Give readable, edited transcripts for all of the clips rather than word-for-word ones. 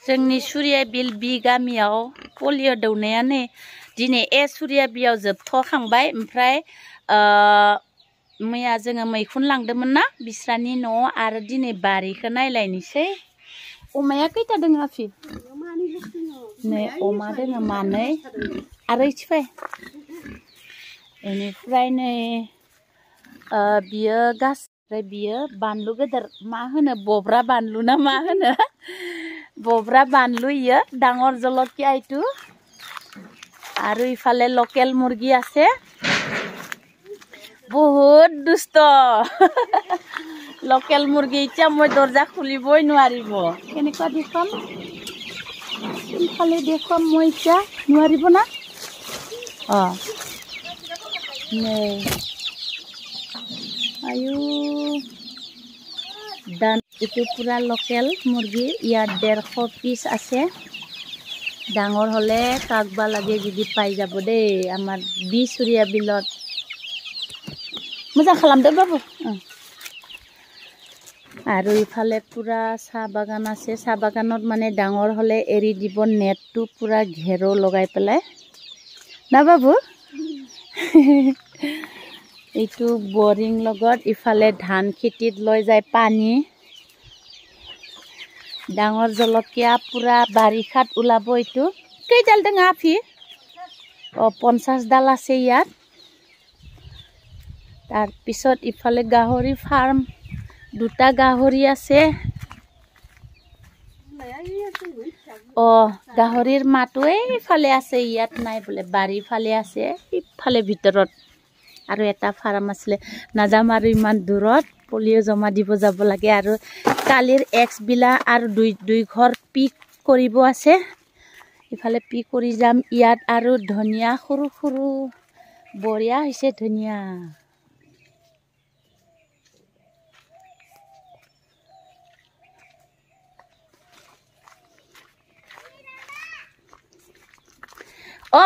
जोंनि सुरिया बिल बि गामियाव पलिअ दौनाया नै दिनै सुरिया बियाव जोबथ'खांबाय ओमफ्राय मैया जोङो मैखुन लांदोंमोन ना बिस्रानि न'आव आरो दिनै बारिखौ नायलायनोसै अमाया खैथा दङ आफि नै अमा दङ मानै आरो इथिफाय बेनिफ्राय नै बियो गासै बियो बानलु गेदेर मा होनो बब्रा बानलु ना मा होनो बब्रा बानलु इयो डाঙर जलकिया इटु आरो इफाले लकेल मुर्गी আছে बहुत दुष्ट लकेल मुर्गी इटा মই দরজা খুলিবই নোৱাৰিব কেনেকুৱা দেখুৱাম ইফালে দেখুৱাম মই ইটা নোৱাৰিব না नै आयु दान इटु पूरा लोकेल मुर्गी यार 150 पिस আছে ডাঙৰ হলে কাকবা লাগে যদি পাই যাব দে আমাৰ বি সুরিয়া বিলত मोजां खालामदो बाबु आरो इफाले पूरा सा बागान আছে सा बागानत माने डाঙৰ হলে এৰি দিব নেটটো पूरा घेरो লগাই পেলাই না বাবু এইটো বৰিং লগত ইফালে ধান খেতিত লৈ যায় পানী ডাঙৰ জলকিয়া পুৰা বাৰিখাত উলাব এইটো কেইডাল দङ আফি 50 ডাল আছে ইয়াত তাৰ পিছত ইফালে গাহৰি ফাৰ্ম দুটা গাহৰি আছে গাহৰিৰ মাটোৱে ইফালে আছে ইয়াত নাই বলে বাৰি ফালে আছে ইফালে ভিতৰত আৰু এটা ফাৰ্ম আছিল নাজাম আৰু ইমান দূৰত পলিঅ জমা দিব যাব লাগে আৰু কালিৰ এক্স বিলা আৰু দুই ঘৰ পিক কৰিব আছে ইফালে পিক কৰি যাম ইয়াত আৰু ধনিয়া সৰু সৰু বঢ়িয়া হৈছে ধনিয়া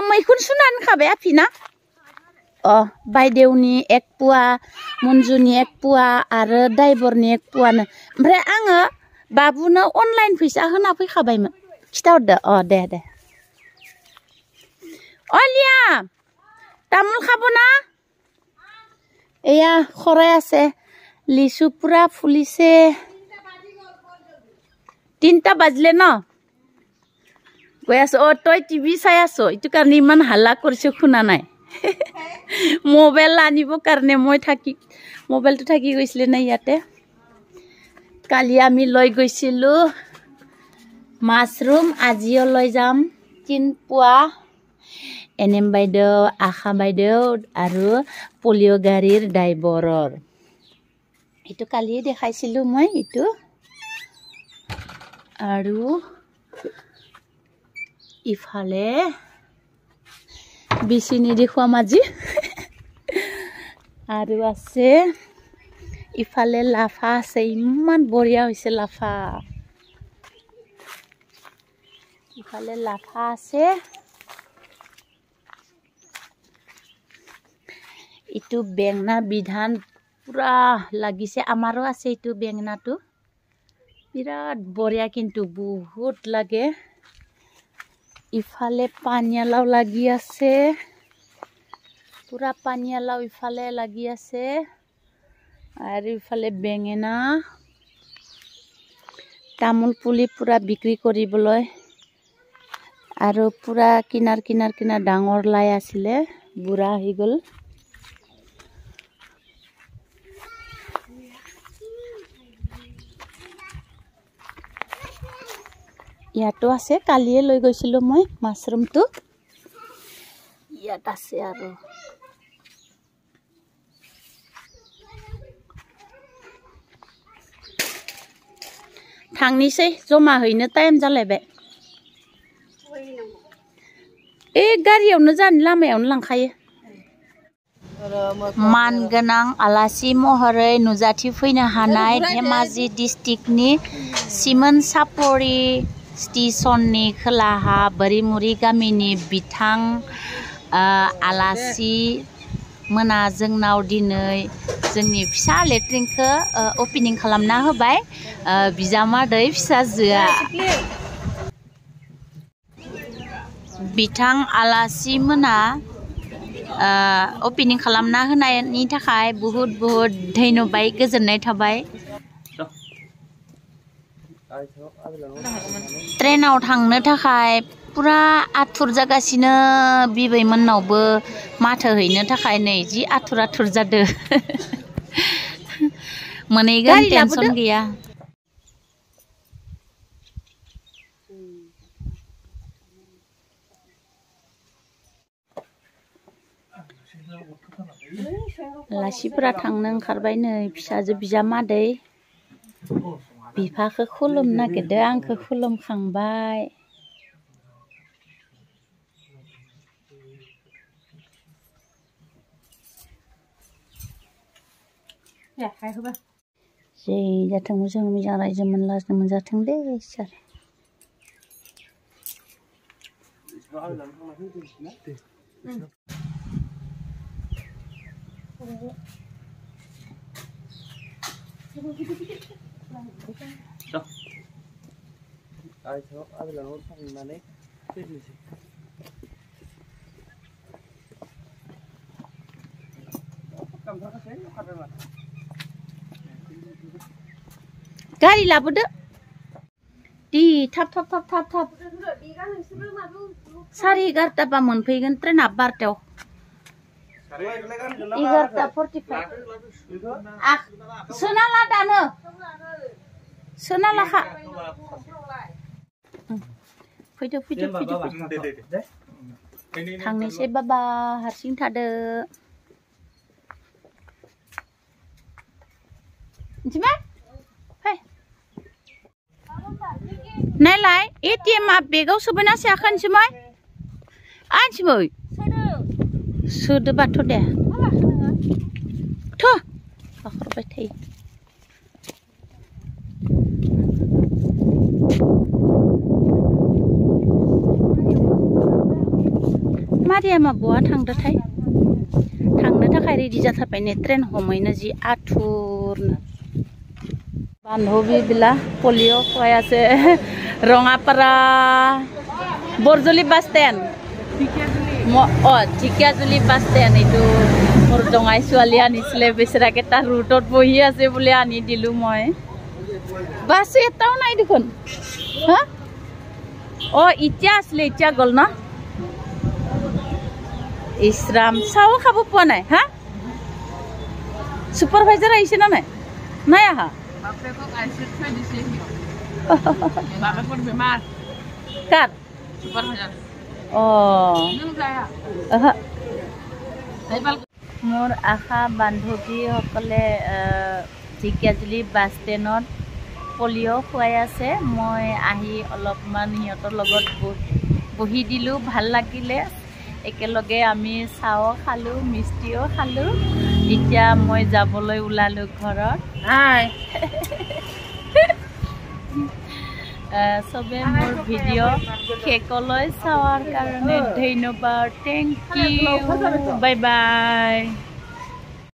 मैखुन सुनानै खाबाय आफिना बायदेवनि 1 पुवा मन्जुनि 1 पुवा आरो दाइबरनि 1 पुवानो ओमफ्राय आङो बाबुनो अनलाइन फैसा होना फैखाबायमोन खिथाहरदो दे लिया तामुल खाबो ना एया खराय আছে লিচু পুরা ফুলিছে 3টা বাজলে ন গৈ আছো তই টিভি চাই আছো ইটো কাৰণে ইমান হাল্লা কৰিছ শুনা নাই মোবাইল আনিব কাৰণে মই মোবাইলটো থাকি গৈছিলে না ইয়াতে কালি আমি লৈ গৈছিলো মাশৰুম আজিও লৈ যাম 3 পুৱা এনএম বাইদেউ আশা বাইদেউ আৰু পলিঅ গাড়ীৰ ড্ৰাইভাৰৰ ইটো কালি দেখাইছিলো মই ইটো আৰু ইফালে বিচিনি দেখুৱা মাজি আৰু আছে ইফালে লাফা আছে ইমান বঢ়িয়া হৈছে লাফা ইফালে লাফা আছে ইটো বেঙনা বিধান পুৰা লাগিছে আমাৰো আছে ইটো বেঙনাটো বিৰাট বঢ়িয়া কিন্তু বহুত লাগে ইফালে পানীয়ালাও লাগি আছে পুরা পানীয়ালাও ইফালে লাগি আছে আর ইফালে বেঙেনা তামোল পুলি পুরা বিক্রি কৰিবলৈ আৰু পুৰা কিনাৰ ডাঙৰ লাই আছিলে বুঢ়া হৈ গল ইয়াতো আছে কালিয়ে লৈ গৈছিলো মই মাশৰুমটো ইয়াত আছে আৰু थांनिसै जमा हैनो टाइम जालायबाय गारियावनो जानि लामायावनो लांखायो मानगोनां आलासि महरै नुजाथि फैनो हानाय धेमाजि डिस्ट्रिक्टनि सिमोन सापरि स्टेशननि खोलाहा बोरिमुरि गामिनि बिथां आलासि मोना जोंनाव दिनै जोंनि फिसा लेट्रिनखौ ओपनिं खालामना होबाय बिजामादै फिसाजोआ बिथां आलासि मोना ओपनिं खालामना होनायनि थाखाय बहुत बहुत धन्यबाद गोजोननाय थाबाय ट्रेनाव थांनो थाखाय पुरा आथुर जागासिनो बिबैमोननावबो माथो हैनो थाखाय नै जि आथुर जादो मोनैगोन टेनसन गैया लासिफोरा थांनो ओंखारबाय नै फिसाजो बिजामादै बिफाखौ खुलुमनो नागिरदो आंखौ खुलुमखांबाय जै जाथों मोजां रायजो मोनजाथों दे सार गारि लाबोदो दि थाब 11:30 बा मोनफैगोन ट्रेना 12:00 11:45 सोना ला दानो सोना लाखा फैदो थांनोसै बाबा हारसिं थादो मिथिबाय नायलाय एटीएम आ बेगाव सोबायना सोआखैनोसोमोन आनसिमै सोदोबाथ' दे थ' बाखरबाय थायो मारियामा बहा थांदोथाय थांनो थाखाय रेडि जाथारबाय ने ट्रेन हमैनो जि आथुरनो बान्धबी बिला पलिओ खुवायासे रङापारा बरजली बास स्टेण्ड ढेकियाजुली बास स्टेण्ड এইটো মোৰ জঙাই ছোৱালী আনিছিলে বেচেৰাকেইটা ৰুটত বহি আছে বুলি আনি দিলো মই বাছ এটাও নাই দেখোন হা এতিয়া আসলে এতিয়া গল না ইসরাম চাও খাব পোৱা নাই হা সুপাৰভাইজাৰ আহিছে না নাই নাই আহা বাপেকক আইছে থৈ দিছে বাপেকৰ বেমাৰ কাৰ সুপারভাইজার मोर आशा बान्धवी सकले ढेकियाजुली बास स्टेण्डत पलिओ खुवाई आछे मैं आही अलपमान हिहतर लगत बहि दिलु ভাল লাগিলে एकेलगे आमी चाओ खालु मिस्टिओ खालु इতিয়া मैं जाबोलै उलालु घरत हाय सबे मोर भिडिओ शेषলৈ চাওয়ার কারণে ধন্যবাদ थैंक यू बाय बाय